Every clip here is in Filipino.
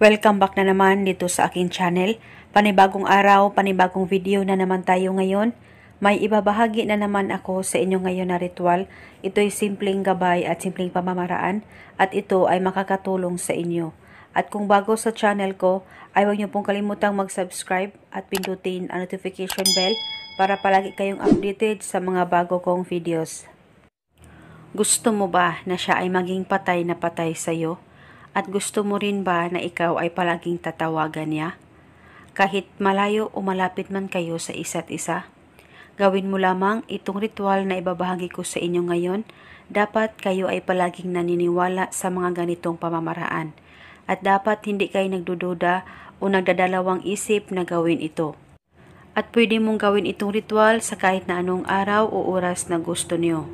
Welcome back na naman dito sa aking channel. Panibagong araw, panibagong video na naman tayo ngayon. May ibabahagi na naman ako sa inyo ngayon na ritual. Ito'y simpleng gabay at simpleng pamamaraan at ito ay makakatulong sa inyo. At kung bago sa channel ko, ay huwag niyo pong kalimutang mag-subscribe at pindutin ang notification bell para palagi kayong updated sa mga bago kong videos. Gusto mo ba na siya ay maging patay na patay sa iyo? At gusto mo rin ba na ikaw ay palaging tatawagan niya? Kahit malayo o malapit man kayo sa isa't isa. Gawin mo lamang itong ritual na ibabahagi ko sa inyo ngayon. Dapat kayo ay palaging naniniwala sa mga ganitong pamamaraan. At dapat hindi kayo nagdududa o nagdadalawang isip na gawin ito. At pwede mong gawin itong ritual sa kahit na anong araw o oras na gusto niyo.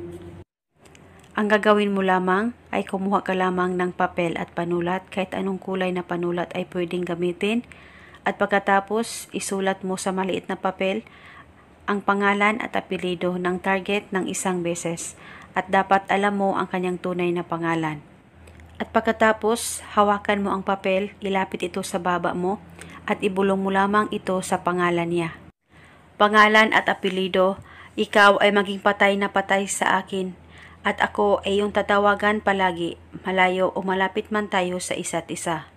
Ang gagawin mo lamang ay kumuha ka lamang ng papel at panulat, kahit anong kulay na panulat ay pwedeng gamitin. At pagkatapos, isulat mo sa maliit na papel ang pangalan at apelyido ng target ng isang beses. At dapat alam mo ang kanyang tunay na pangalan. At pagkatapos, hawakan mo ang papel, ilapit ito sa baba mo at ibulong mo lamang ito sa pangalan niya. Pangalan at apelyido, ikaw ay maging patay na patay sa akin. At ako ay iyong tatawagan palagi, malayo o malapit man tayo sa isa't isa.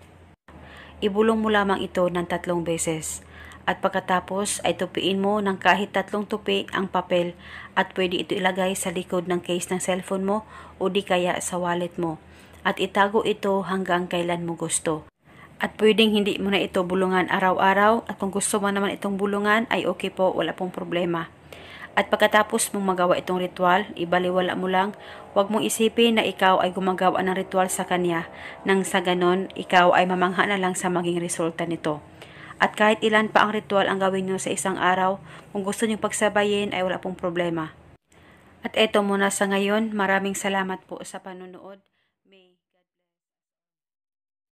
Ibulong mo lamang ito ng 3 beses. At pagkatapos ay tupiin mo ng kahit 3 tupi ang papel at pwede ito ilagay sa likod ng case ng cellphone mo o di kaya sa wallet mo. At itago ito hanggang kailan mo gusto. At pwedeng hindi mo na ito bulungan araw-araw at kung gusto mo naman itong bulungan ay okay po, wala pong problema. At pagkatapos mong magawa itong ritual, ibaliwala mo lang, huwag mong isipin na ikaw ay gumagawa ng ritual sa kanya, nang sa ganon, ikaw ay mamangha na lang sa maging resulta nito. At kahit ilan pa ang ritual ang gawin nyo sa isang araw, kung gusto nyo pagsabayin ay wala pong problema. At eto muna sa ngayon, maraming salamat po sa panonood.